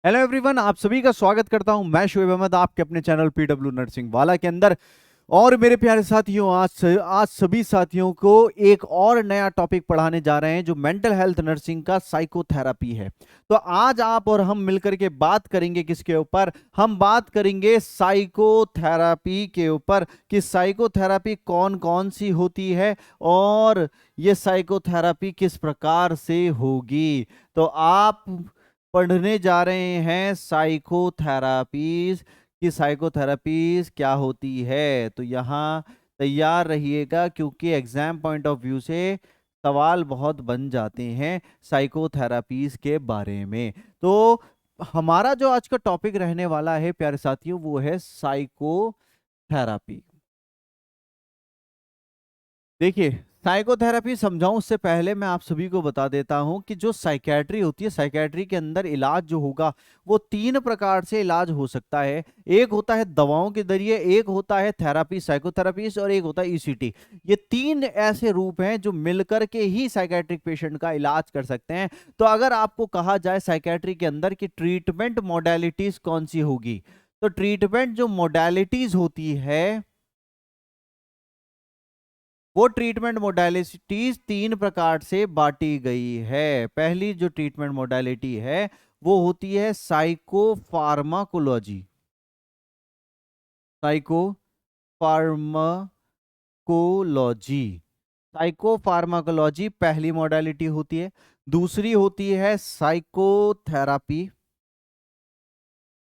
Hello everyone, आप सभी का स्वागत करता हूं। मैं शोएब अहमद आपके अपने चैनल पीडब्ल्यू नर्सिंग वाला के अंदर। और मेरे प्यारे साथियों, आज सभी साथियों को एक और नया टॉपिक पढ़ाने जा रहे हैं जो मेंटल हेल्थ नर्सिंग का साइकोथेरेपी है। तो आज आप और हम मिलकर के बात करेंगे किसके ऊपर? हम बात करेंगे साइकोथेरेपी के ऊपर कि साइकोथेरेपी कौन कौन सी होती है और ये साइकोथेरेपी किस प्रकार से होगी। तो आप पढ़ने जा रहे हैं साइकोथेरापीज की साइकोथेरापीज क्या होती है। तो यहाँ तैयार रहिएगा क्योंकि एग्जाम पॉइंट ऑफ व्यू से सवाल बहुत बन जाते हैं साइकोथेरापीज के बारे में। तो हमारा जो आज का टॉपिक रहने वाला है प्यारे साथियों, वो है साइकोथेरापी। देखिए, साइकोथेरेपी समझाऊं उससे पहले मैं आप सभी को बता देता हूं कि जो साइकेट्री होती है, साइकेट्री के अंदर इलाज जो होगा वो तीन प्रकार से इलाज हो सकता है। एक होता है दवाओं के जरिए, एक होता है थेरापी साइकोथेरेपी, और एक होता है ईसीटी। ये तीन ऐसे रूप हैं जो मिलकर के ही साइकेट्रिक पेशेंट का इलाज कर सकते हैं। तो अगर आपको कहा जाए साइकेट्री के अंदर कि ट्रीटमेंट मोडेलिटीज कौन सी होगी, तो ट्रीटमेंट जो मोडेलिटीज होती है वो ट्रीटमेंट मोडालिटीज तीन प्रकार से बांटी गई है। पहली जो ट्रीटमेंट मोडालिटी है वो होती है साइकोफार्माकोलॉजी। साइकोफार्माकोलॉजी साइकोफार्माकोलॉजी पहली मोडालिटी होती है। दूसरी होती है साइकोथेरापी।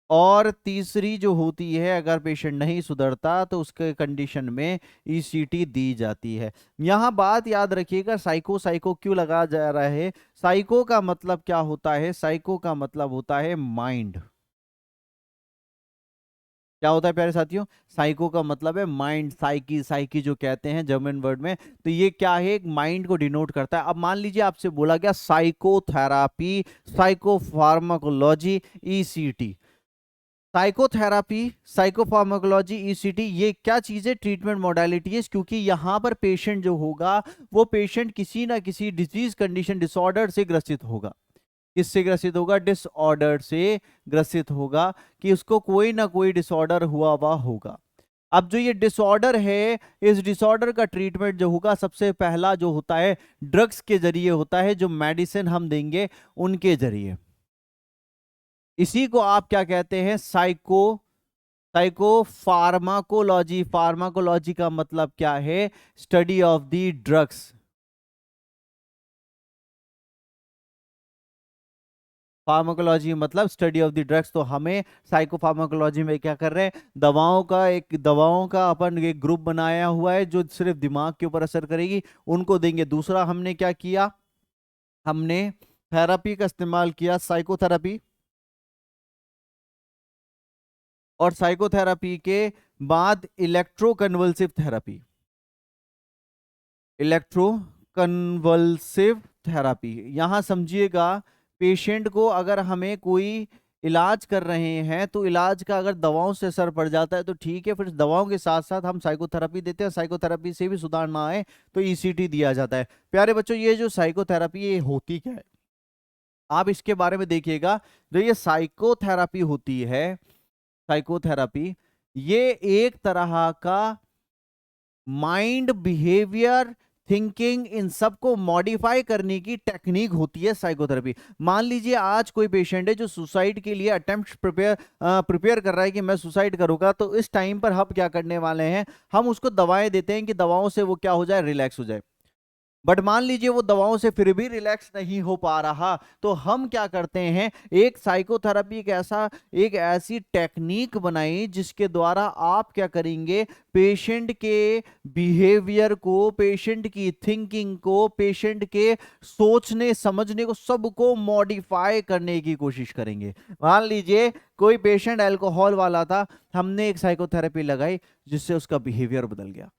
और तीसरी जो होती है, अगर पेशेंट नहीं सुधरता तो उसके कंडीशन में ईसीटी दी जाती है। यहां बात याद रखिएगा, साइको साइको क्यों लगा जा रहा है। साइको का मतलब क्या होता है? साइको का मतलब होता है माइंड। क्या होता है प्यारे साथियों? साइको का मतलब है माइंड, साइकी, साइकी जो कहते हैं जर्मन वर्ड में। तो ये क्या है? एक माइंड को डिनोट करता है। अब मान लीजिए आपसे बोला गया psychotherapy, psychopharmacology, ECT. Psychotherapy, psychopharmacology, ECT, ये क्या चीजें ट्रीटमेंट मोडालिटी है? क्योंकि यहां पर पेशेंट जो होगा वो पेशेंट किसी ना किसी डिजीज कंडीशन डिसऑर्डर से ग्रसित होगा। किससे ग्रसित होगा? डिसऑर्डर से ग्रसित होगा, कि उसको कोई ना कोई डिसऑर्डर हुआ हुआ होगा। अब जो ये डिसऑर्डर है, इस डिसऑर्डर का ट्रीटमेंट जो होगा सबसे पहला जो होता है ड्रग्स के जरिए होता है, जो मेडिसिन हम देंगे उनके जरिए। इसी को आप क्या कहते हैं? Psycho pharmacology. फार्माकोलॉजी का मतलब क्या है? Study of the drugs. Pharmacology मतलब स्टडी ऑफ द ड्रग्स। तो हमें साइको फार्माकोलॉजी में क्या कर रहे हैं? दवाओं का अपन एक ग्रुप बनाया हुआ है जो सिर्फ दिमाग के ऊपर असर करेगी, उनको देंगे। दूसरा हमने क्या किया? हमने थेरापी का इस्तेमाल किया, साइकोथेरापी। और साइकोथेरापी के बाद electroconvulsive therapy. Electro convulsive therapy. यहां समझिएगा, पेशेंट को अगर हमें कोई इलाज कर रहे हैं तो इलाज का अगर दवाओं से असर पड़ जाता है तो ठीक है, फिर दवाओं के साथ साथ हम साइकोथेरापी देते हैं। साइकोथेरापी से भी सुधार ना आए तो ईसीटी दिया जाता है। प्यारे बच्चों, ये जो साइकोथेरापी ये होती क्या है, आप इसके बारे में देखिएगा। जो ये साइकोथेरापी होती है, साइकोथेरापी, ये एक तरह का माइंड, बिहेवियर, थिंकिंग, इन सबको मॉडिफाई करने की टेक्निक होती है साइकोथेरेपी। मान लीजिए आज कोई पेशेंट है जो सुसाइड के लिए अटेम्प्ट प्रिपेयर कर रहा है कि मैं सुसाइड करूंगा, तो इस टाइम पर हम क्या करने वाले हैं? हम उसको दवाएं देते हैं कि दवाओं से वो क्या हो जाए? रिलैक्स हो जाए। बट मान लीजिए वो दवाओं से फिर भी रिलैक्स नहीं हो पा रहा, तो हम क्या करते हैं? एक साइकोथेरेपी, एक ऐसी टेक्निक बनाई जिसके द्वारा आप क्या करेंगे? पेशेंट के बिहेवियर को, पेशेंट की थिंकिंग को, पेशेंट के सोचने समझने को, सबको मॉडिफाई करने की कोशिश करेंगे। मान लीजिए कोई पेशेंट अल्कोहल वाला था, हमने एक साइकोथेरेपी लगाई जिससे उसका बिहेवियर बदल गया।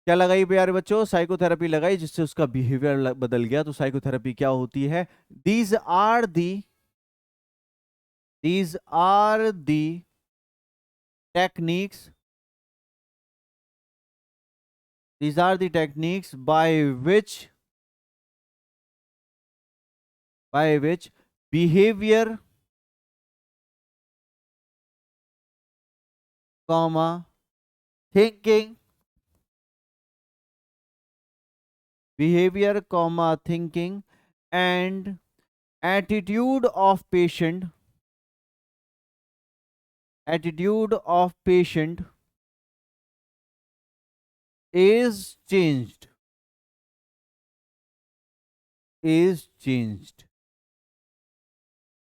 क्या लगाई प्यारे बच्चों? साइकोथेरेपी लगाई जिससे उसका बिहेवियर बदल गया। तो साइकोथेरेपी क्या होती है? These are the these are the techniques these are the techniques by which behaviour comma thinking, behavior comma thinking and attitude of patient, attitude of patient is changed, is changed।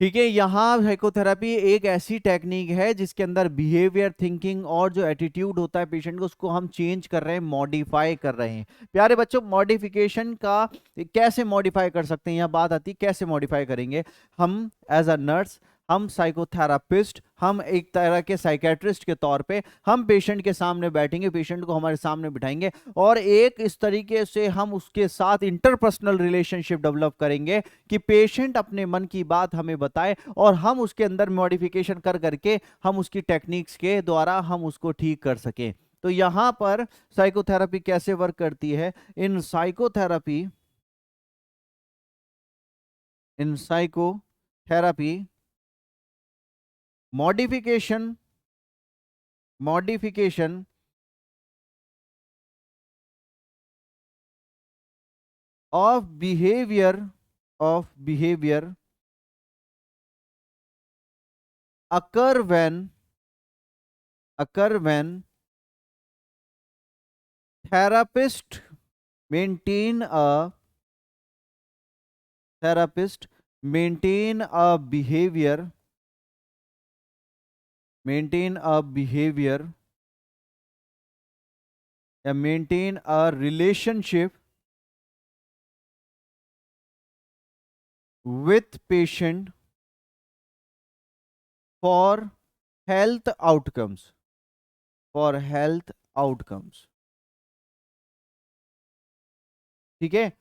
ठीक है, यहाँ psychotherapy एक ऐसी technique है जिसके अंदर behaviour, thinking और जो एटीट्यूड होता है पेशेंट को, उसको हम चेंज कर रहे हैं, मॉडिफाई कर रहे हैं। प्यारे बच्चों, मॉडिफिकेशन का कैसे मॉडिफाई कर सकते हैं, यहाँ बात आती है कैसे मॉडिफाई करेंगे। हम एज अ नर्स, हम साइकोथेरापिस्ट, हम एक तरह के साइकेट्रिस्ट के तौर पे हम पेशेंट के सामने बैठेंगे, पेशेंट को हमारे सामने बिठाएंगे और एक इस तरीके से हम उसके साथ इंटरपर्सनल रिलेशनशिप डेवलप करेंगे कि पेशेंट अपने मन की बात हमें बताए और हम उसके अंदर मॉडिफिकेशन कर करके हम उसकी टेक्निक्स के द्वारा हम उसको ठीक कर सकें। तो यहां पर साइकोथेरेपी कैसे वर्क करती है। इन psychotherapy modification of behavior occur when therapist maintain a behavior या maintain a relationship with patient for health outcomes, ठीक है।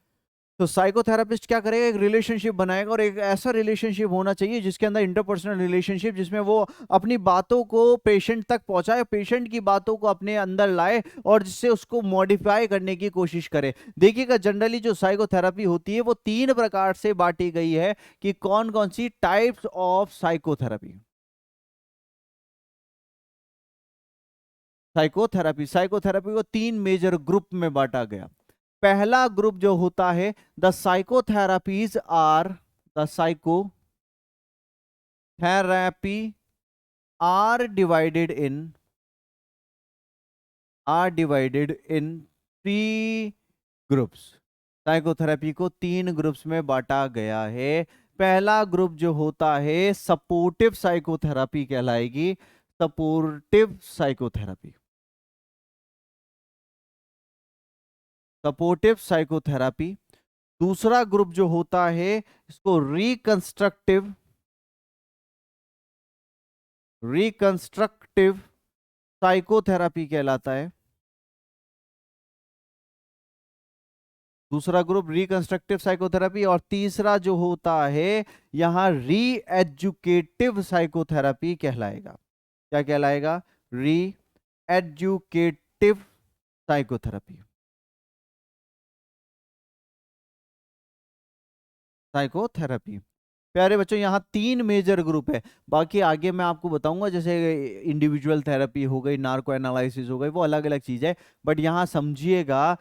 तो साइकोथेरापिस्ट क्या करेगा, एक रिलेशनशिप बनाएगा और एक ऐसा रिलेशनशिप होना चाहिए जिसके अंदर इंटरपर्सनल रिलेशनशिप, जिसमें वो अपनी बातों को पेशेंट तक पहुंचाए, पेशेंट की बातों को अपने अंदर लाए और जिससे उसको मॉडिफाई करने की कोशिश करे। देखिएगा, जनरली जो साइकोथेरेपी होती है वो 3 प्रकार से बांटी गई है कि कौन कौन सी टाइप्स ऑफ साइकोथेरेपी को 3 मेजर ग्रुप में बांटा गया। पहला ग्रुप जो होता है, the psychotherapies are divided in 3 groups. Psychotherapy को 3 ग्रुप्स में बांटा गया है। पहला ग्रुप जो होता है सपोर्टिव साइकोथेरेपी कहलाएगी, सपोर्टिव साइकोथेरेपी। दूसरा ग्रुप जो होता है इसको रिकंस्ट्रक्टिव साइकोथेरेपी कहलाता है। दूसरा ग्रुप रिकंस्ट्रक्टिव साइकोथेरेपी। और तीसरा जो होता है यहां री एजुकेटिव साइकोथेरेपी कहलाएगा। क्या कहलाएगा? री एजुकेटिव साइकोथेरेपी। प्यारे बच्चों, यहाँ 3 मेजर ग्रुप है, बाकी आगे मैं आपको बताऊंगा, जैसे इंडिविजुअल थेरेपी हो गई, नार्को एनालिसिस हो गई, वो अलग अलग चीज है। बट यहाँ समझिएगा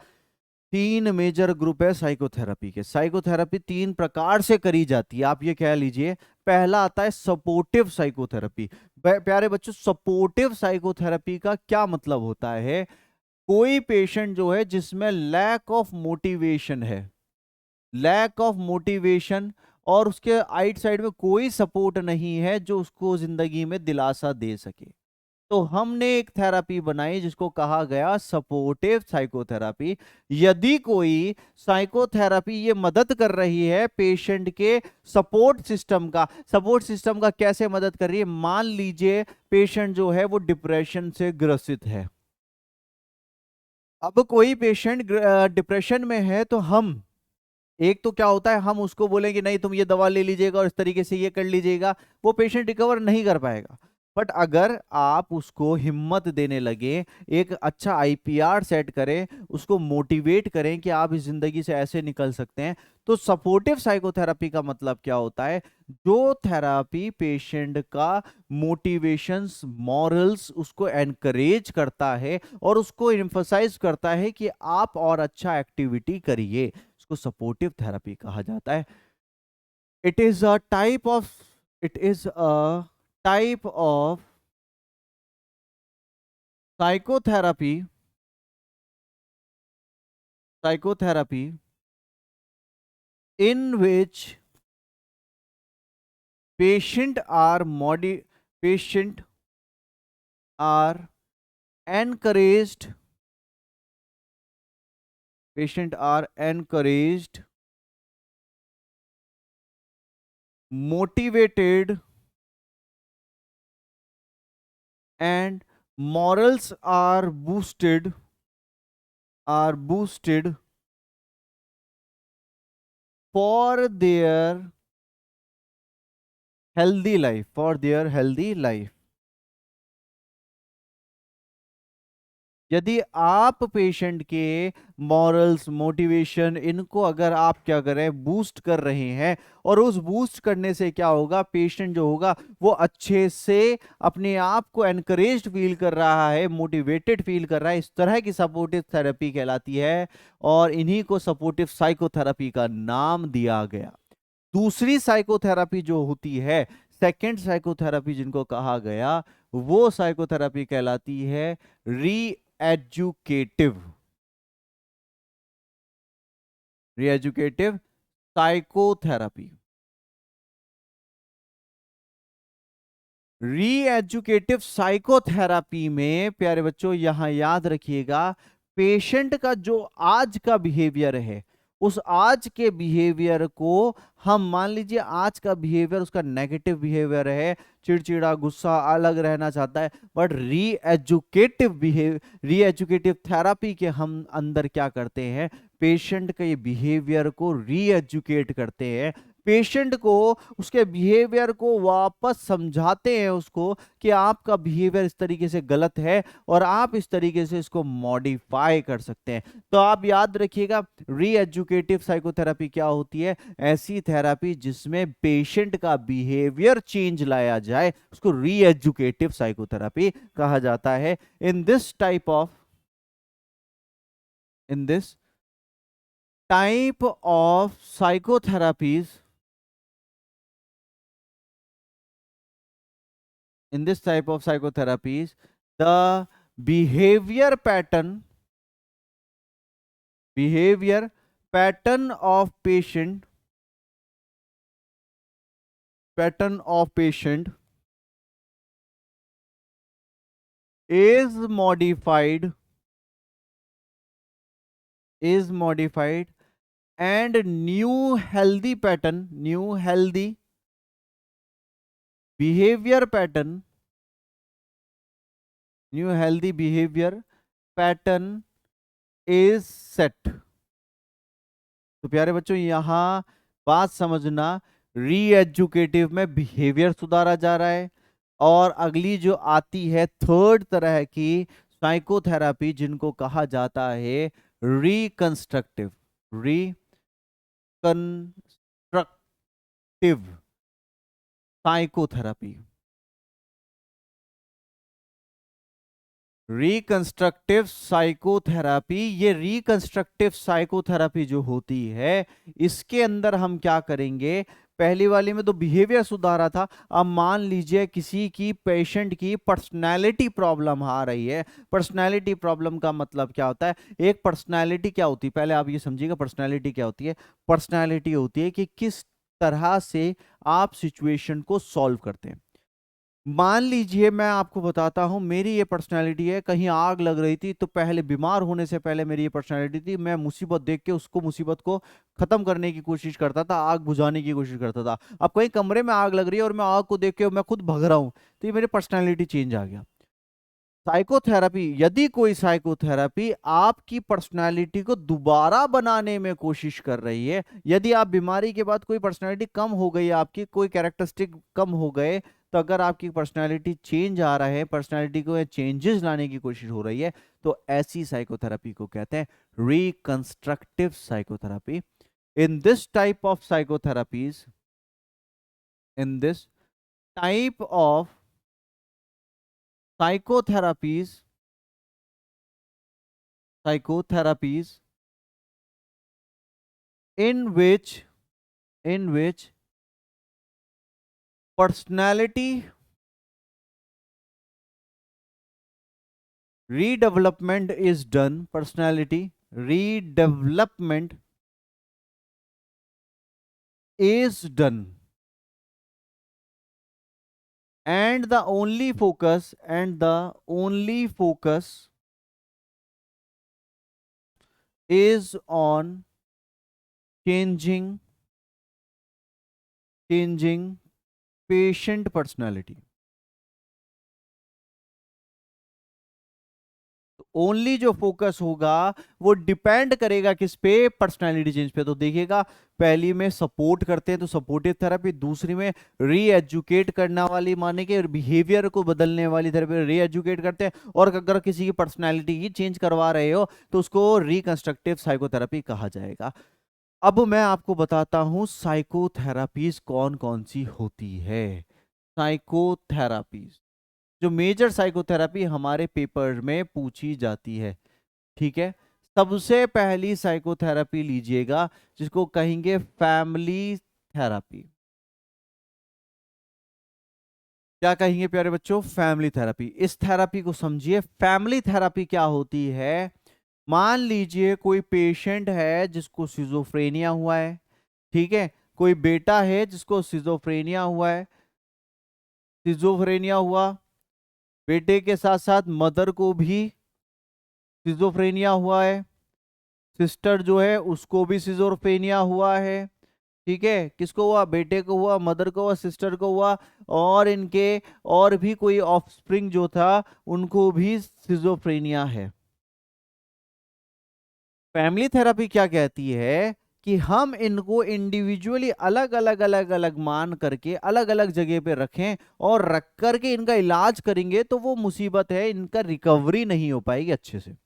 3 मेजर ग्रुप है साइकोथेरेपी के। साइकोथेरेपी 3 प्रकार से करी जाती है, आप ये कह लीजिए। पहला आता है सपोर्टिव साइकोथेरेपी। प्यारे बच्चों, सपोर्टिव साइकोथेरेपी का क्या मतलब होता है? कोई पेशेंट जो है जिसमें लैक ऑफ मोटिवेशन और उसके आइट साइड में कोई सपोर्ट नहीं है जो उसको जिंदगी में दिलासा दे सके, तो हमने एक थेरेपी बनाई जिसको कहा गया सपोर्टिव साइकोथेरेपी। यदि कोई साइकोथेरेपी ये मदद कर रही है पेशेंट के सपोर्ट सिस्टम का कैसे मदद कर रही है? मान लीजिए पेशेंट जो है वो डिप्रेशन से ग्रसित है। अब कोई पेशेंट डिप्रेशन में है तो हम एक तो क्या होता है, हम उसको बोलेंगे नहीं तुम ये दवा ले लीजिएगा और इस तरीके से ये कर लीजिएगा, वो पेशेंट रिकवर नहीं कर पाएगा। बट अगर आप उसको हिम्मत देने लगे, एक अच्छा आईपीआर सेट करें, उसको मोटिवेट करें कि आप इस जिंदगी से ऐसे निकल सकते हैं, तो सपोर्टिव साइकोथेरेपी का मतलब क्या होता है? जो थेरापी पेशेंट का मोटिवेशंस, मॉरल्स उसको एनकरेज करता है और उसको एम्फसाइज करता है कि आप और अच्छा एक्टिविटी करिए, उसको सपोर्टिव थेरेपी कहा जाता है। It is a type of it is a type of psychotherapy psychotherapy in which patient are patient are encouraged patient are encouraged, motivated, and morals are boosted for their healthy life. यदि आप patient के morals, motivation, इनको अगर आप क्या करें, boost कर रहे हैं, और उस बूस्ट करने से क्या होगा, पेशेंट जो होगा वो अच्छे से अपने आप को एनकरेज्ड फील कर रहा है, मोटिवेटेड फील कर रहा है, इस तरह की सपोर्टिव थेरेपी कहलाती है, और इन्हीं को सपोर्टिव साइकोथेरेपी का नाम दिया गया। दूसरी साइकोथेरेपी जो होती है, सेकेंड साइकोथेरेपी जिनको कहा गया, वो साइकोथेरेपी कहलाती है री एजुकेटिव रीएजुकेटिव साइकोथेरेपी। रीएजुकेटिव साइकोथेरेपी में प्यारे बच्चों यहां याद रखिएगा, पेशेंट का जो आज का बिहेवियर है, उस आज के बिहेवियर को हम मान लीजिए, आज का बिहेवियर उसका नेगेटिव बिहेवियर है, चिड़चिड़ा, गुस्सा, अलग रहना चाहता है, बट रीएजुकेटिव थेरेपी के हम अंदर क्या करते हैं, पेशेंट के बिहेवियर को रीएजुकेट करते हैं, पेशेंट को उसके बिहेवियर को वापस समझाते हैं उसको कि आपका बिहेवियर इस तरीके से गलत है और आप इस तरीके से इसको मॉडिफाई कर सकते हैं। तो आप याद रखिएगा, रीएजुकेटिव साइकोथेरेपी क्या होती है? ऐसी थेरेपी जिसमें पेशेंट का बिहेवियर चेंज लाया जाए, उसको रीएजुकेटिव साइकोथेरेपी कहा जाता है। इन this type of psychotherapies in this type of psychotherapies, the behavior pattern behavior pattern of patient is modified and new healthy behavior pattern is set। तो प्यारे बच्चों यहां बात समझना, रीएजुकेटिव में बिहेवियर सुधारा जा रहा है, और अगली जो आती है थर्ड तरह की साइकोथेरेपी जिनको कहा जाता है रिकंस्ट्रक्टिव साइकोथेरेपी। रिकंस्ट्रक्टिव साइकोथेरेपी, ये रिकंस्ट्रक्टिव साइकोथेरेपी जो होती है, इसके अंदर हम क्या करेंगे, पहली वाली में तो बिहेवियर सुधारा था, अब मान लीजिए किसी की, पेशेंट की पर्सनालिटी प्रॉब्लम आ रही है। पर्सनालिटी प्रॉब्लम का मतलब क्या होता है? एक पर्सनालिटी क्या होती है, पहले आप ये समझिएगा पर्सनालिटी क्या होती है। पर्सनालिटी होती है कि किस तरह से आप सिचुएशन को सॉल्व करते हैं। मान लीजिए मैं आपको बताता हूं, मेरी ये पर्सनालिटी है, कहीं आग लग रही थी तो पहले, बीमार होने से पहले मेरी ये पर्सनालिटी थी, मैं मुसीबत देख के उसको, मुसीबत को खत्म करने की कोशिश करता था, आग बुझाने की कोशिश करता था। अब कहीं कमरे में आग लग रही है और मैं आग को देख के मैं खुद भग रहा हूं, तो ये मेरी पर्सनैलिटी चेंज आ गया। साइकोथेरेपी, यदि कोई साइकोथेरेपी आपकी पर्सनालिटी को दोबारा बनाने में कोशिश कर रही है, यदि आप बीमारी के बाद कोई पर्सनालिटी कम हो गई, आपकी कोई कैरेक्टरिस्टिक कम हो गए, तो अगर आपकी पर्सनालिटी चेंज आ रहा है, पर्सनालिटी को चेंजेस लाने की कोशिश हो रही है, तो ऐसी साइकोथेरेपी को कहते हैं reconstructive psychotherapy. In this type of psychotherapies, in this type of psychotherapies, in which personality redevelopment is done, personality redevelopment is done, and the only focus is on changing patient personality. Only जो focus होगा वो depend करेगा किस पे, personality change पे। तो देखिएगा, पहली में सपोर्ट करते हैं तो सपोर्टिव थेरेपी, दूसरी में री एजुकेट करने वाली, माने कि बिहेवियर को बदलने वाली थेरेपी, री एजुकेट करते हैं। और अगर किसी की पर्सनालिटी ही चेंज करवा रहे हो तो उसको रिकंस्ट्रक्टिव साइकोथेरेपी कहा जाएगा। अब मैं आपको बताता हूं साइकोथेरापीज कौन कौन सी होती है। साइकोथेरापीज, जो मेजर साइकोथेरेपी हमारे पेपर में पूछी जाती है, ठीक है। सबसे पहली साइकोथेरेपी लीजिएगा जिसको कहेंगे फैमिली थेरेपी। क्या कहेंगे प्यारे बच्चों? Family therapy. इस थेरेपी को समझिए। फैमिली थेरेपी क्या होती है? मान लीजिए कोई पेशेंट है जिसको सिजोफ्रेनिया हुआ है, ठीक है। कोई बेटा है जिसको सिजोफ्रेनिया हुआ है, सिजोफ्रेनिया हुआ, बेटे के साथ साथ मदर को भी सिजोफ्रेनिया हुआ है, सिस्टर जो है उसको भी सिजोफ्रेनिया हुआ है, ठीक है। किसको हुआ? बेटे को हुआ, मदर को हुआ, सिस्टर को हुआ, और इनके और भी कोई ऑफस्प्रिंग जो था उनको भी सिजोफ्रेनिया है। फैमिली थेरेपी क्या कहती है कि हम इनको इंडिविजुअली अलग अलग मान करके अलग अलग जगह पे रखें और रख करके इनका इलाज करेंगे तो वो मुसीबत है, इनका रिकवरी नहीं हो पाएगी अच्छे से।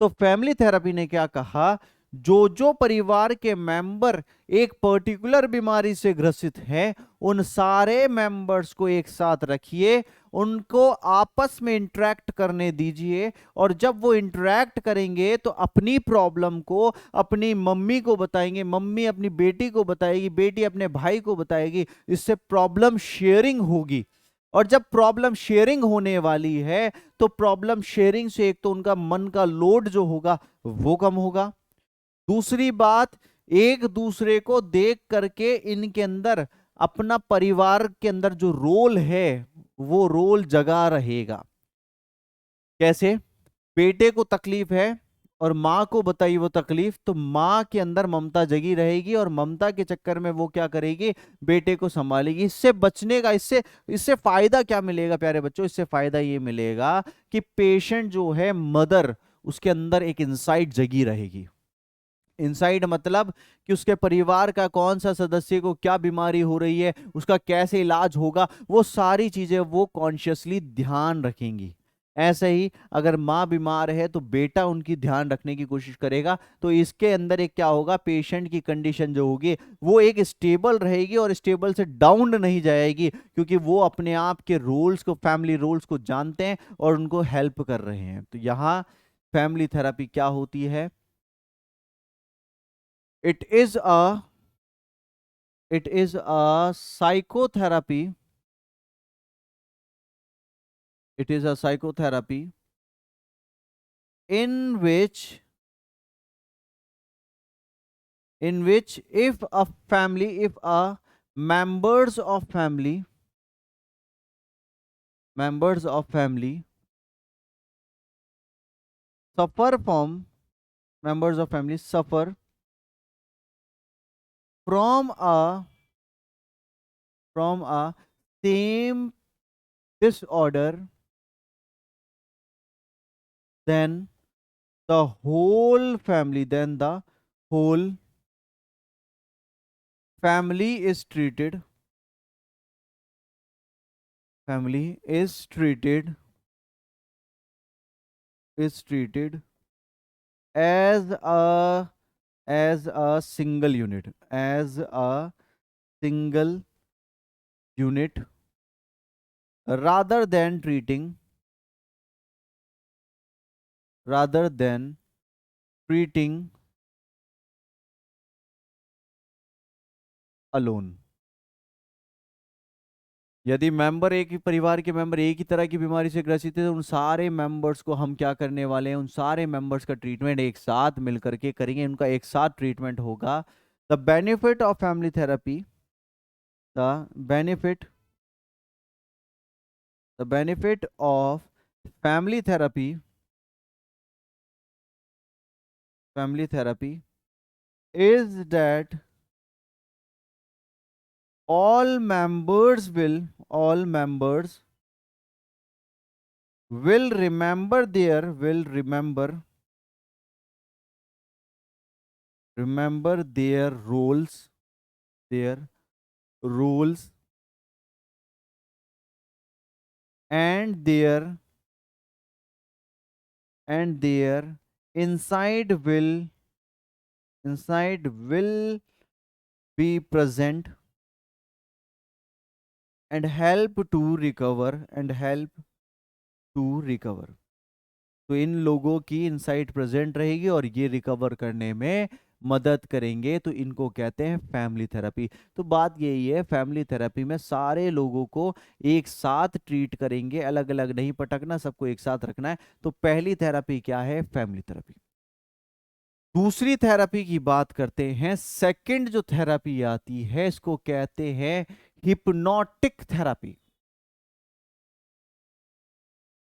तो फैमिली थेरेपी ने क्या कहा, जो जो परिवार के मेंबर एक पर्टिकुलर बीमारी से ग्रसित हैं उन सारे मेंबर्स को एक साथ रखिए, उनको आपस में इंटरेक्ट करने दीजिए, और जब वो इंटरेक्ट करेंगे तो अपनी प्रॉब्लम को अपनी मम्मी को बताएंगे, मम्मी अपनी बेटी को बताएगी, बेटी अपने भाई को बताएगी। इससे प्रॉब्लम शेयरिंग होगी, और जब प्रॉब्लम शेयरिंग होने वाली है तो प्रॉब्लम शेयरिंग से एक तो उनका मन का लोड जो होगा वो कम होगा, दूसरी बात एक दूसरे को देख करके इनके अंदर अपना परिवार के अंदर जो रोल है वो रोल जगा रहेगा। कैसे? बेटे को तकलीफ है और माँ को बताई वो तकलीफ, तो माँ के अंदर ममता जगी रहेगी और ममता के चक्कर में वो क्या करेगी, बेटे को संभालेगी। इससे बचने का, इससे इससे फायदा क्या मिलेगा प्यारे बच्चों? इससे फायदा ये मिलेगा कि पेशेंट जो है, मदर, उसके अंदर एक इंसाइट जगी रहेगी। इनसाइड मतलब कि उसके परिवार का कौन सा सदस्य को क्या बीमारी हो रही है, उसका कैसे इलाज होगा, वो सारी चीजें वो कॉन्शियसली ध्यान रखेंगी। ऐसे ही अगर माँ बीमार है तो बेटा उनकी ध्यान रखने की कोशिश करेगा। तो इसके अंदर एक क्या होगा, पेशेंट की कंडीशन जो होगी वो एक स्टेबल रहेगी और स्टेबल से डाउन नहीं जाएगी, क्योंकि वो अपने आप के रोल्स को, फैमिली रोल्स को जानते हैं और उनको हेल्प कर रहे हैं। तो यहाँ फैमिली थेरेपी क्या होती है? it is a it is a psychotherapy, it is a psychotherapy in which if a family, if a members of family suffer from members of family suffer from a same disorder, then the whole family, then the whole family is treated family is treated as a single unit, as a single unit, rather than treating alone. यदि member, एक ही परिवार के member एक ही तरह की बीमारी से ग्रसित है, तो उन सारे मेंबर्स को हम क्या करने वाले हैं, उन सारे मेंबर्स का ट्रीटमेंट एक साथ मिलकर के करेंगे, उनका एक साथ ट्रीटमेंट होगा. The benefit of family therapy, the benefit the benefit of family therapy is that all members will remember their roles and their inside will be present and help to recover. तो इन लोगों की insight present रहेगी और ये recover करने में मदद करेंगे, तो इनको कहते हैं फैमिली थेरेपी. तो बात यही है, फैमिली थेरेपी में सारे लोगों को एक साथ ट्रीट करेंगे, अलग अलग नहीं पटकना, सबको एक साथ रखना है. तो पहली थेरेपी क्या है, फैमिली थेरेपी. दूसरी थेरेपी की बात करते हैं. सेकंड जो थेरेपी आती है, इसको कहते हैं hypnotic therapy.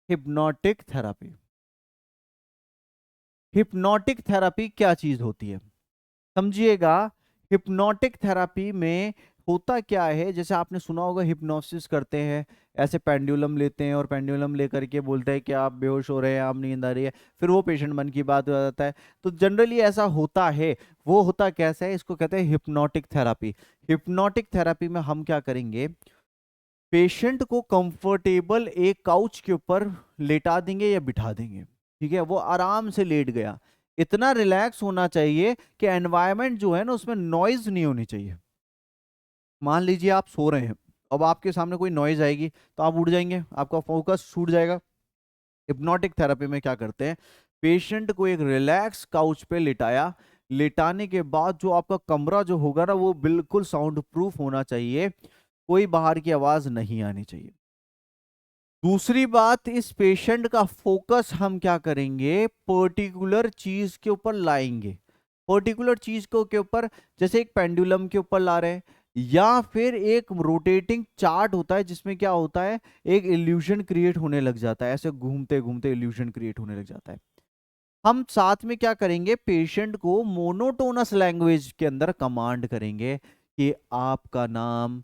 Hypnotic therapy. Hypnotic therapy क्या चीज होती है, समझिएगा. हिप्नोटिक थेरेपी में होता क्या है, जैसे आपने सुना होगा हिप्नोसिस करते हैं, ऐसे पेंडुलम लेते हैं और पेंडुलम लेकर के बोलते हैं कि आप बेहोश हो रहे हैं, आप नींद आ रही है, फिर वो पेशेंट मन की बात हो जाता है. तो जनरली ऐसा होता है. वो होता कैसा है, इसको कहते हैं हिप्नोटिक थेरेपी. हिप्नोटिक थेरेपी में हम क्या करेंगे, पेशेंट को कंफर्टेबल एक काउच के ऊपर लेटा देंगे या बिठा देंगे. ठीक है, वो आराम से लेट गया, इतना रिलैक्स होना चाहिए कि एनवायरनमेंट जो है ना उसमें नॉइज नहीं होनी चाहिए. मान लीजिए आप सो रहे हैं, अब आपके सामने कोई नॉइज आएगी तो आप उठ जाएंगे, आपका फोकस छूट जाएगा. हिप्नोटिक थेरेपी में क्या करते हैं, पेशेंट को एक रिलैक्स काउच पे लिटाया, लिटाने के बाद जो आपका कमरा जो होगा ना वो बिल्कुल साउंड प्रूफ होना चाहिए, कोई बाहर की आवाज नहीं आनी चाहिए. दूसरी बात, इस पेशेंट का फोकस हम क्या करेंगे, पर्टिकुलर चीज के ऊपर लाएंगे. पर्टिकुलर चीज को के ऊपर, जैसे एक पेंडुलम के ऊपर ला रहे हैं, या फिर एक रोटेटिंग चार्ट होता है जिसमें क्या होता है, एक इल्यूजन क्रिएट होने लग जाता है, ऐसे घूमते घूमते इल्यूजन क्रिएट होने लग जाता है. हम साथ में क्या करेंगे, पेशेंट को मोनोटोनस लैंग्वेज के अंदर कमांड करेंगे कि आपका नाम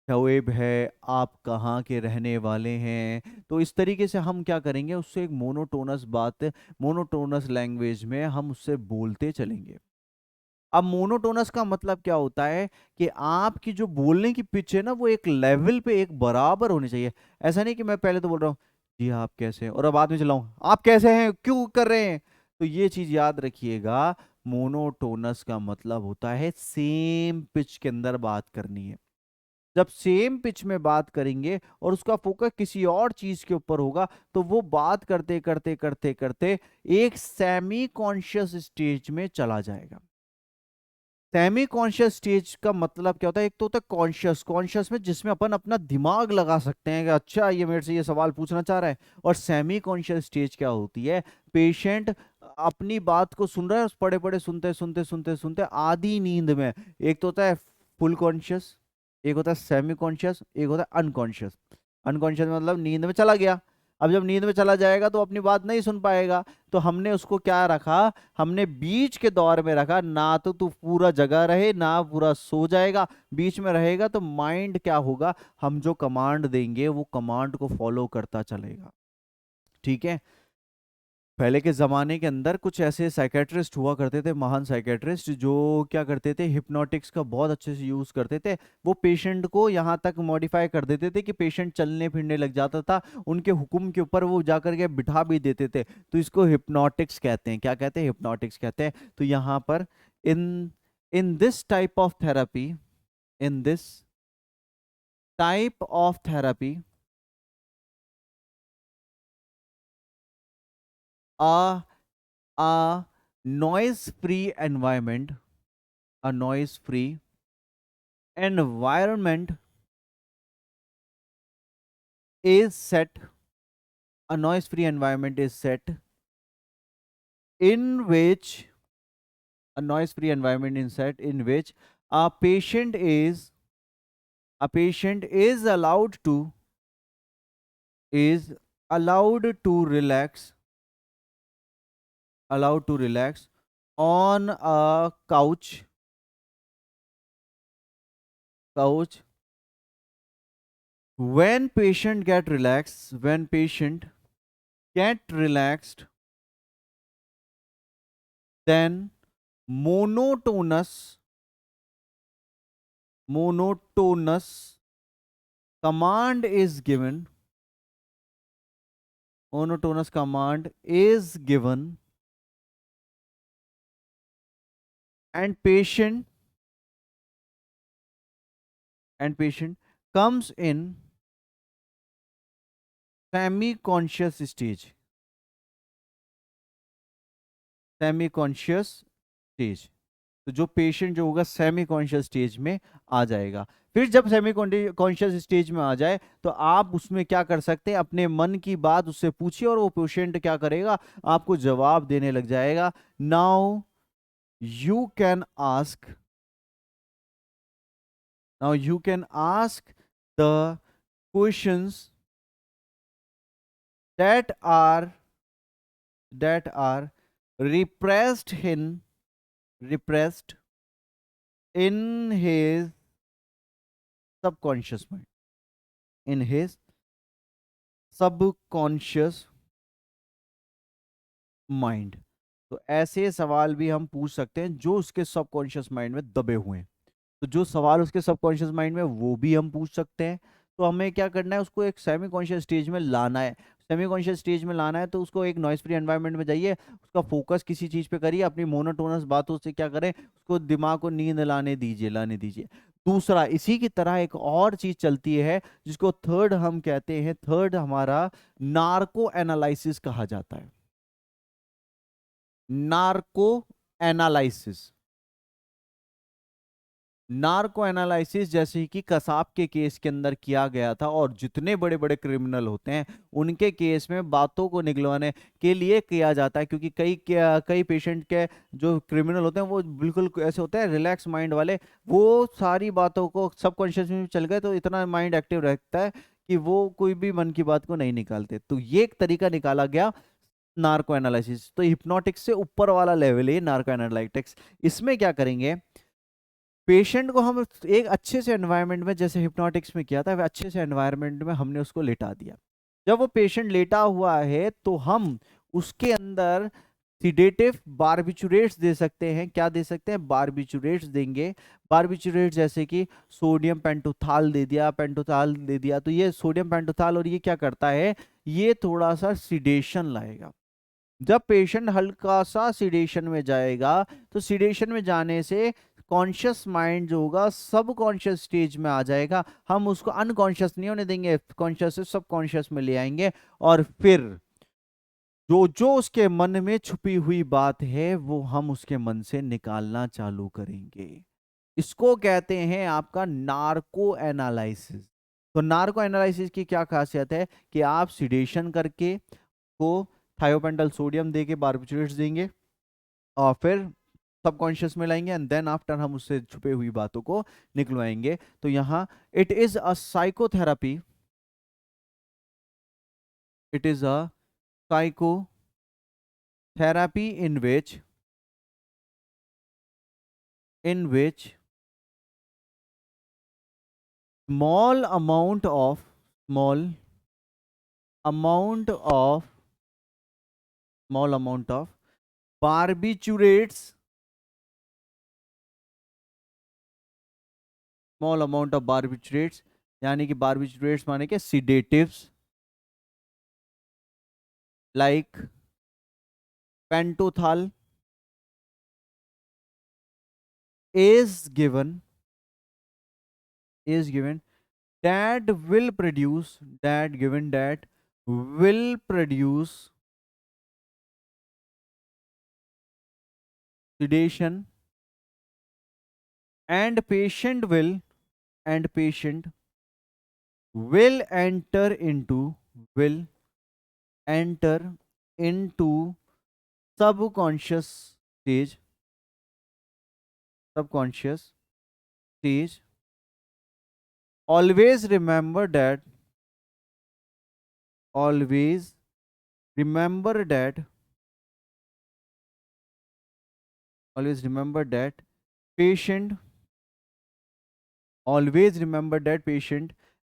शोएब है, आप कहाँ के रहने वाले हैं. तो इस तरीके से हम क्या करेंगे, उससे एक मोनोटोनस लैंग्वेज में हम उससे बोलते चलेंगे. अब मोनोटोनस का मतलब क्या होता है कि आपकी जो बोलने की पिच है ना वो एक लेवल पे एक बराबर होनी चाहिए. ऐसा नहीं कि मैं पहले तो बोल रहा हूँ जी आप कैसे हैं, और अब बाद में चलाऊं आप कैसे हैं, क्यों कर रहे हैं. तो ये चीज याद रखिएगा, मोनोटोनस का मतलब होता है सेम पिच के अंदर बात करनी है. जब सेम पिच में बात करेंगे और उसका फोकस किसी और चीज के ऊपर होगा, तो वो बात करते करते करते करते एक सेमी कॉन्शियस स्टेज में चला जाएगा. सेमी कॉन्शियस स्टेज का मतलब क्या होता है, एक तो होता है कॉन्शियस, कॉन्शियस में जिसमें अपन अपना दिमाग लगा सकते हैं कि अच्छा ये मेरे से ये सवाल पूछना चाह रहा है. और सेमी कॉन्शियस स्टेज क्या होती है, पेशेंट अपनी बात को सुन रहा है, पड़े पड़े सुनते सुनते सुनते सुनते आधी नींद में. एक तो होता है फुल कॉन्शियस, एक होता है सेमी कॉन्शियस, एक होता है अनकॉन्शियस. अनकॉन्शियस मतलब नींद में चला गया. अब जब नींद में चला जाएगा तो अपनी बात नहीं सुन पाएगा, तो हमने उसको क्या रखा, हमने बीच के दौर में रखा. ना तो तू पूरा जगा रहे ना पूरा सो जाएगा, बीच में रहेगा. तो माइंड क्या होगा, हम जो कमांड देंगे वो कमांड को फॉलो करता चलेगा. ठीक है. पहले के ज़माने के अंदर कुछ ऐसे साइकेट्रिस्ट हुआ करते थे, महान साइकेट्रिस्ट, जो क्या करते थे, हिप्नोटिक्स का बहुत अच्छे से यूज़ करते थे। वो पेशेंट को यहाँ तक मॉडिफाई कर देते थे कि पेशेंट चलने फिरने लग जाता था, उनके हुक्म के ऊपर वो जाकर के बिठा भी देते थे। तो इसको हिप्नोटिक्स कहते हैं। क्या कहते हैं? हिप्नोटिक्स कहते हैं। तो यहाँ पर in in this type of therapy, in this type of therapy, a a noise free environment, a noise free environment is set, a noise free environment is set in which, a noise free environment is set in which a patient is, a patient is allowed to relax, allowed to relax on a couch. When patient get relaxed, when patient get relaxed, then monotonous monotonous command is given, monotonous command is given, and patient comes in semi conscious stage, semi conscious stage. तो जो patient जो होगा semi conscious stage में आ जाएगा। फिर जब semi conscious stage में आ जाए तो आप उसमें क्या कर सकते हैं, अपने मन की बात उससे पूछिए और वो पेशेंट क्या करेगा, आपको जवाब देने लग जाएगा। Now you can ask, now you can ask the questions that are that are repressed repressed in his subconscious mind, in his subconscious mind। तो ऐसे सवाल भी हम पूछ सकते हैं जो उसके सबकॉन्शियस माइंड में दबे हुए हैं। तो जो सवाल उसके सबकॉन्शियस माइंड में, वो भी हम पूछ सकते हैं। तो हमें क्या करना है, उसको एक सेमी कॉन्शियस स्टेज में लाना है। सेमी कॉन्शियस स्टेज में लाना है तो उसको एक नॉइस फ्री एनवायरनमेंट में जाइए, उसका फोकस किसी चीज पे करिए, अपनी मोनोटोनस बातों से क्या करें, उसको दिमाग को नींद लाने दीजिए। दूसरा, इसी की तरह एक और चीज चलती है जिसको थर्ड हम कहते हैं, थर्ड हमारा नार्को एनालिसिस कहा जाता है। नार्को एनालिसिस, नार्को एनालिसिस जैसे कि कसाब के केस के अंदर किया गया था, और जितने बड़े बड़े क्रिमिनल होते हैं उनके केस में बातों को निकलवाने के लिए किया जाता है। क्योंकि कई पेशेंट के जो क्रिमिनल होते हैं वो बिल्कुल ऐसे होते हैं रिलैक्स माइंड वाले, वो सारी बातों को सबकॉन्शियस में चल गए तो इतना माइंड एक्टिव रहता है कि वो कोई भी मन की बात को नहीं निकालते। तो ये एक तरीका निकाला गया नार्को एनालिसिस। तो हिप्नोटिक्स से ऊपर वाला लेवल है नार्को एनालिटिक्स। इसमें क्या करेंगे, पेशेंट को हम एक अच्छे से एनवायरनमेंट में, जैसे हिप्नोटिक्स में किया था, वह अच्छे से एनवायरनमेंट में हमने उसको लेटा दिया। जब वो पेशेंट लेटा हुआ है तो हम उसके अंदर सिडेटिव बारबिचुरेट्स दे सकते हैं। क्या दे सकते हैं? बारबिचुरेट्स देंगे। बारबिचुरेट्स जैसे कि सोडियम पेंटोथाल दे दिया, पेंटोथाल दे दिया। तो ये सोडियम पेंटोथाल, और ये क्या करता है, ये थोड़ा सा सिडेशन लाएगा। जब पेशेंट हल्का सा सिडेशन में जाएगा तो सिडेशन में जाने से कॉन्शियस माइंड जो होगा सब कॉन्शियस स्टेज में आ जाएगा। हम उसको अनकॉन्शियस नहीं होने देंगे, कॉन्शियस से सब कॉन्शियस में ले आएंगे, और फिर जो जो उसके मन में छुपी हुई बात है वो हम उसके मन से निकालना चालू करेंगे। इसको कहते हैं आपका नार्को एनालिसिस। तो नार्को एनालिसिस की क्या खासियत है कि आप सिडेशन करके को थायोपेंटल सोडियम देके बारबिचुरेट्स देंगे और फिर सबकॉन्शियस में लाएंगे, एंड देन आफ्टर हम उससे छुपे हुई बातों को निकलवाएंगे। तो यहाँ it is a psychotherapy, it is a psychotherapy in which small amount of small amount of barbiturates, small amount of barbiturates, यानी कि barbiturates माने के sedatives like pentothal is given that will produce, that given that will produce sedation, and patient will enter into subconscious stage. Always remember that always remember that patient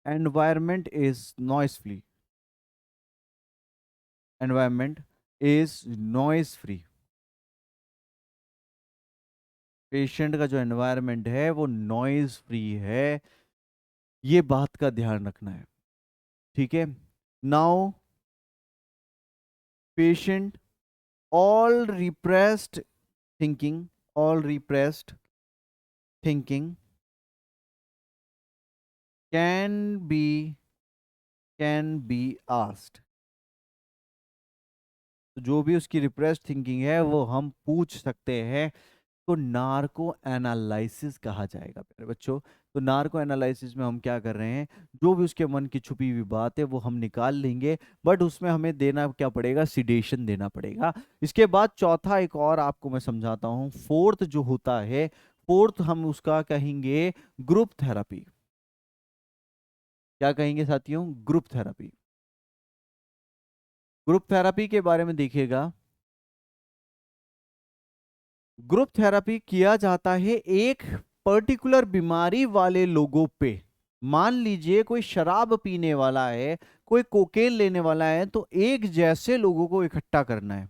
environment is noise free. Patient का जो environment है वो noise free है, ये बात का ध्यान रखना है, ठीक है। Now patient all repressed thinking can be asked. तो जो भी उसकी रिप्रेस्ड थिंकिंग है वो हम पूछ सकते हैं, तो नार्को एनालिसिस कहा जाएगा मेरे बच्चों। तो नार्को एनालिसिस में हम क्या कर रहे हैं, जो भी उसके मन की छुपी हुई बात है वो हम निकाल लेंगे, बट उसमें हमें देना क्या पड़ेगा, सिडेशन देना पड़ेगा। इसके बाद चौथा एक और आपको मैं समझाता हूं, फोर्थ जो होता है, फोर्थ हम उसका कहेंगे ग्रुप थेरेपी। क्या कहेंगे साथियों, ग्रुप थेरेपी। ग्रुप थेरेपी के बारे में देखिएगा, ग्रुप थेरेपी किया जाता है एक पर्टिकुलर बीमारी वाले लोगों पे। मान लीजिए कोई शराब पीने वाला है, कोई कोकेन लेने वाला है, तो एक जैसे लोगों को इकट्ठा करना है।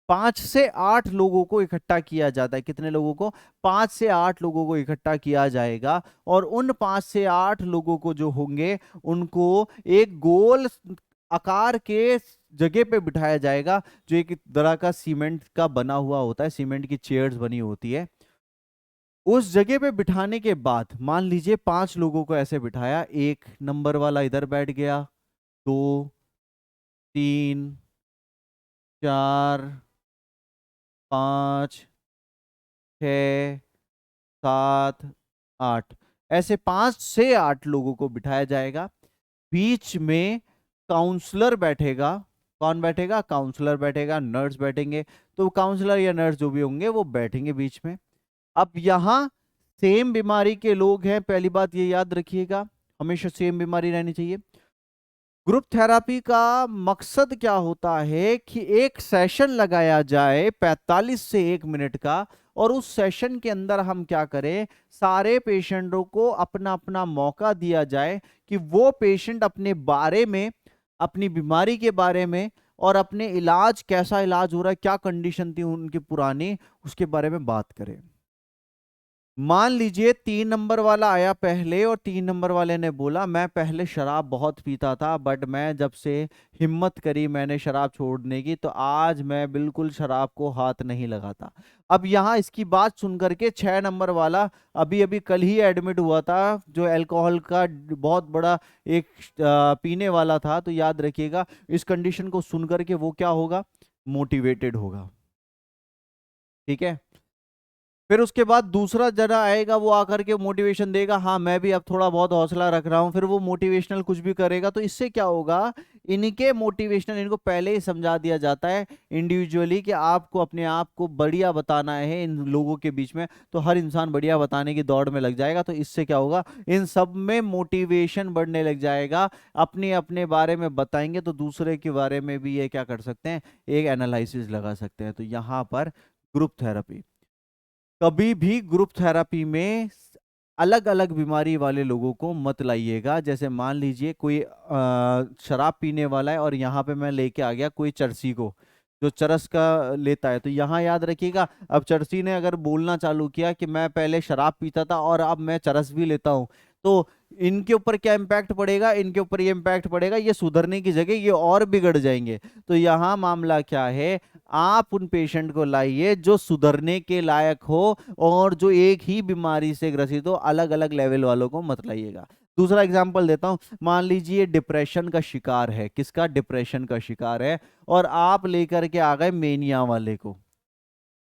5 से 8 लोगों को इकट्ठा किया जाता है। कितने लोगों को, 5 से 8 लोगों को इकट्ठा किया जाएगा, और उन 5 से 8 लोगों को जो होंगे उनको एक गोल आकार के जगह पे बिठाया जाएगा, जो एक तरह का सीमेंट का बना हुआ होता है, सीमेंट की चेयर्स बनी होती है। उस जगह पे बिठाने के बाद मान लीजिए 5 लोगों को ऐसे बिठाया, एक नंबर वाला इधर बैठ गया, 2 3 4 5 6 7 8, ऐसे 5 से 8 लोगों को बिठाया जाएगा। बीच में काउंसलर बैठेगा। कौन बैठेगा, काउंसलर बैठेगा, नर्स बैठेंगे। तो काउंसलर या नर्स जो भी होंगे वो बैठेंगे बीच में। अब यहां सेम बीमारी के लोग हैं, पहली बात ये याद रखिएगा, हमेशा सेम बीमारी रहनी चाहिए। ग्रुप थेरेपी का मकसद क्या होता है कि एक सेशन लगाया जाए 45 से 1 मिनट का, और उस सेशन के अंदर हम क्या करें, सारे पेशेंटों को अपना अपना मौका दिया जाए कि वो पेशेंट अपने बारे में, अपनी बीमारी के बारे में, और अपने इलाज, कैसा इलाज हो रहा है, क्या कंडीशन थी उनकी पुरानी, उसके बारे में बात करें। मान लीजिए 3 नंबर वाला आया पहले, और 3 नंबर वाले ने बोला मैं पहले शराब बहुत पीता था, बट मैं जब से हिम्मत करी मैंने शराब छोड़ने की, तो आज मैं बिल्कुल शराब को हाथ नहीं लगाता। अब यहाँ इसकी बात सुनकर के 6 नंबर वाला अभी अभी कल ही एडमिट हुआ था, जो अल्कोहल का बहुत बड़ा एक पीने वाला था, तो याद रखिएगा इस कंडीशन को सुनकर के वो क्या होगा, मोटिवेटेड होगा, ठीक है। फिर उसके बाद दूसरा जना आएगा, वो आकर के मोटिवेशन देगा, हाँ मैं भी अब थोड़ा बहुत हौसला रख रहा हूं, फिर वो मोटिवेशनल कुछ भी करेगा। तो इससे क्या होगा, इनके मोटिवेशनल, इनको पहले ही समझा दिया जाता है इंडिविजुअली कि आपको अपने आप को बढ़िया बताना है इन लोगों के बीच में, तो हर इंसान बढ़िया बताने की दौड़ में लग जाएगा। तो इससे क्या होगा, इन सब में मोटिवेशन बढ़ने लग जाएगा। अपने अपने बारे में बताएंगे तो दूसरे के बारे में भी ये क्या कर सकते हैं, एक एनालिसिस लगा सकते हैं। तो यहाँ पर ग्रुप थेरेपी, कभी भी ग्रुप थेरेपी में अलग अलग बीमारी वाले लोगों को मत लाइएगा। जैसे मान लीजिए कोई शराब पीने वाला है, और यहाँ पे मैं लेके आ गया कोई चर्सी को, जो चरस का लेता है। तो यहाँ याद रखिएगा, अब चरसी ने अगर बोलना चालू किया कि मैं पहले शराब पीता था और अब मैं चरस भी लेता हूँ, तो इनके ऊपर क्या इम्पैक्ट पड़ेगा, इनके ऊपर ये इम्पैक्ट पड़ेगा, ये सुधरने की जगह ये और बिगड़ जाएंगे। तो यहाँ मामला क्या है, आप उन पेशेंट को लाइए जो सुधरने के लायक हो, और जो एक ही बीमारी से ग्रसित हो, अलग अलग लेवल वालों को मत लाइएगा। दूसरा एग्जाम्पल देता हूं, मान लीजिए डिप्रेशन का शिकार है, किसका, डिप्रेशन का शिकार है, और आप लेकर के आ गए मेनिया वाले को।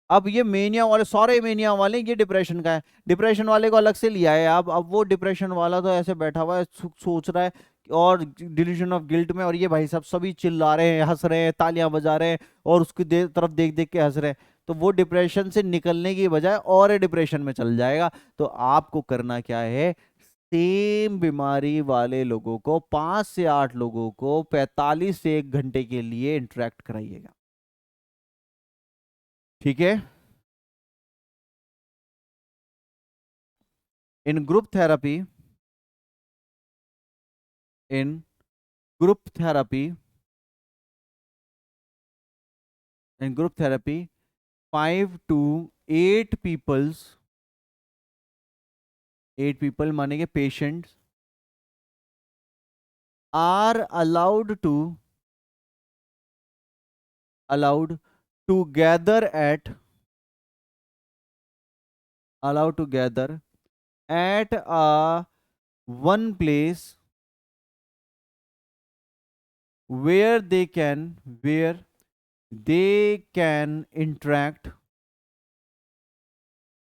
अब ये मेनिया वाले, सारे मेनिया वाले ये डिप्रेशन का है, डिप्रेशन वाले को अलग से लिया है। अब वो डिप्रेशन वाला तो ऐसे बैठा हुआ है, सोच रहा है और डिल्यूजन ऑफ गिल्ट में, और ये भाई साहब सभी चिल्ला रहे हैं, हंस रहे हैं, तालियां बजा रहे हैं, और उसकी तरफ देख देख के हंस रहे हैं। तो वो डिप्रेशन से निकलने की बजाय और डिप्रेशन में चल जाएगा। तो आपको करना क्या है, सेम बीमारी वाले लोगों को, 5 से 8 लोगों को 45 से 1 घंटे के लिए इंटरेक्ट कराइएगा। ठीक है। In group therapy, in group therapy, in group therapy 5 to 8 peoples, 8 people मानेंगे patients, are allowed to gather at allowed to gather at a one place where they can interact,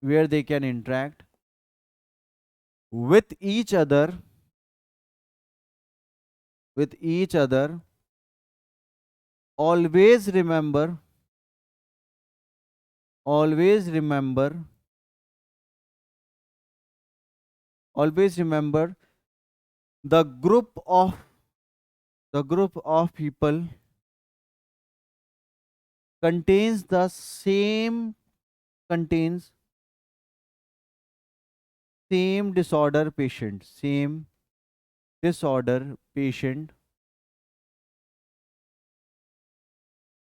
where they can interact with each other, with each other. Always remember, always remember, always remember the group of people contains the same contains same disorder patient, same disorder patient.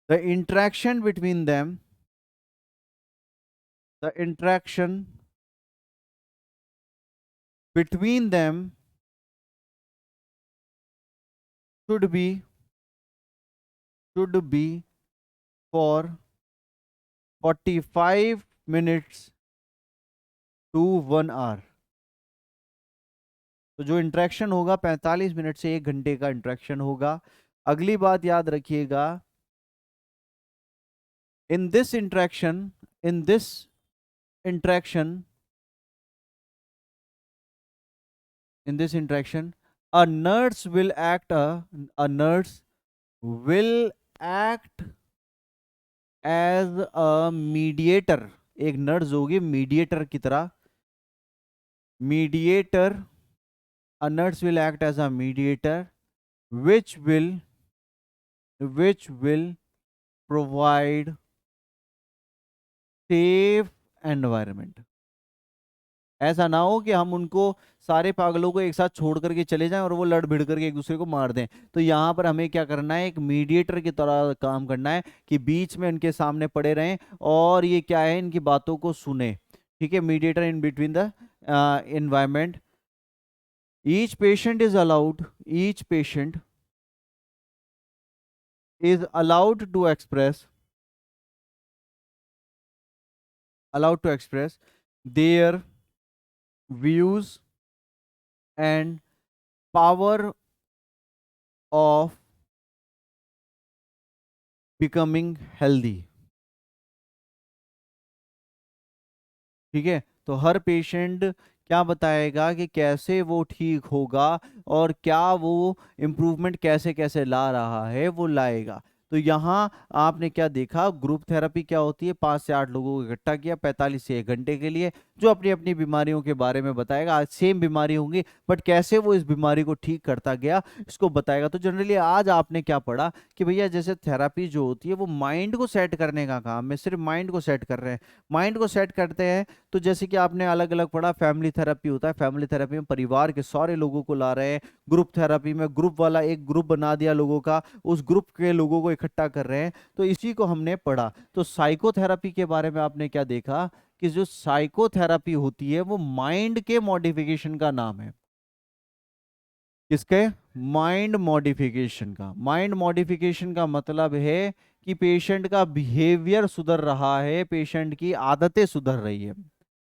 The interaction between them, the interaction between them should be for 45 minutes to 1 hour. तो जो interaction होगा 45 minute से 1 घंटे का interaction होगा। अगली बात याद रखिएगा, in this interaction, in this interaction, in this interaction, a nurse will act a nurse will act as a mediator, एक नर्स होगी मीडिएटर की तरह, mediator, a nurse will act as a mediator which will provide safe environment. ऐसा ना हो कि हम उनको सारे पागलों को एक साथ छोड़ करके चले जाएं और वो लड़ भिड़ करके एक दूसरे को मार दें। तो यहाँ पर हमें क्या करना है, एक मीडिएटर की तरह काम करना है कि बीच में उनके सामने पड़े रहें और ये क्या है, इनकी बातों को सुने। ठीक है, mediator in between the environment. Each patient is allowed to express their views and power of becoming healthy. ठीक है, तो हर पेशेंट क्या बताएगा कि कैसे वो ठीक होगा और क्या वो इम्प्रूवमेंट कैसे कैसे ला रहा है, वो लाएगा। तो यहाँ आपने क्या देखा, ग्रुप थेरेपी क्या होती है, 5 से 8 लोगों को इकट्ठा किया 45 से 1 घंटे के लिए, जो अपनी अपनी बीमारियों के बारे में बताएगा। आज सेम बीमारी होंगी बट कैसे वो इस बीमारी को ठीक करता गया इसको बताएगा। तो जनरली आज आपने क्या पढ़ा कि भैया जैसे थेरेपी जो होती है वो माइंड को सेट करने का काम है, सिर्फ माइंड को सेट कर रहे हैं, माइंड को सेट करते हैं। तो जैसे कि आपने अलग अलग पढ़ा, फैमिली थेरेपी होता है, फैमिली थेरेपी में परिवार के सारे लोगों को ला रहे हैं। ग्रुप थेरेपी में ग्रुप वाला एक ग्रुप बना दिया लोगों का, उस ग्रुप के लोगों को इकट्ठा कर रहे हैं, तो इसी को हमने पढ़ा। तो साइकोथेरेपी के बारे में आपने क्या देखा कि जो साइकोथेरेपी होती है वो माइंड के मॉडिफिकेशन का नाम है। किसके? माइंड मॉडिफिकेशन का। माइंड मॉडिफिकेशन का मतलब है कि पेशेंट का बिहेवियर सुधर रहा है, पेशेंट की आदतें सुधर रही है।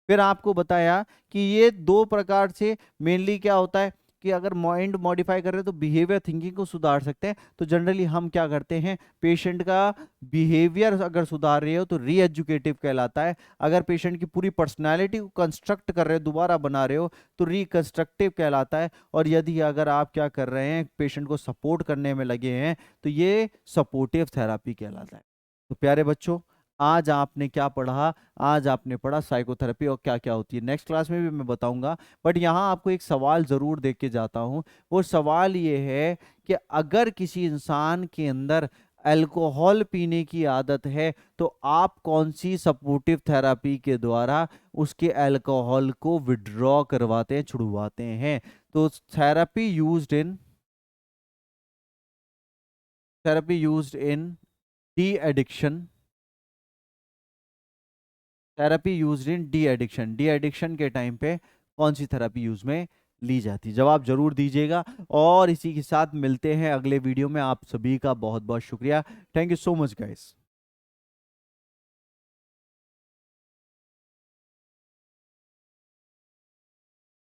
फिर आपको बताया कि ये दो प्रकार से मेनली क्या होता है कि अगर माइंड मॉडिफाई कर रहे हैं तो बिहेवियर थिंकिंग को सुधार सकते हैं। तो जनरली हम क्या करते हैं, पेशेंट का बिहेवियर अगर सुधार रहे हो तो री एजुकेटिव कहलाता है। अगर पेशेंट की पूरी पर्सनालिटी को कंस्ट्रक्ट कर रहे हो, दोबारा बना रहे हो, तो रिकंस्ट्रक्टिव कहलाता है। और यदि अगर आप क्या कर रहे हैं, पेशेंट को सपोर्ट करने में लगे हैं, तो ये सपोर्टिव थेरापी कहलाता है। तो प्यारे बच्चों, आज आपने क्या पढ़ा? आज आपने पढ़ा साइकोथेरेपी और क्या क्या होती है। नेक्स्ट क्लास में भी मैं बताऊंगा, बट यहाँ आपको एक सवाल जरूर देख के जाता हूँ। वो सवाल ये है कि अगर किसी इंसान के अंदर अल्कोहल पीने की आदत है, तो आप कौन सी सपोर्टिव थेरापी के द्वारा उसके अल्कोहल को विड्रॉ करवाते हैं, छुड़वाते हैं? तो therapy used in de addiction, therapy used in de addiction, de addiction के टाइम पे कौन सी थेरेपी यूज में ली जाती है? जवाब जरूर दीजिएगा। और इसी के साथ मिलते हैं अगले वीडियो में। आप सभी का बहुत बहुत शुक्रिया। Thank you so much guys.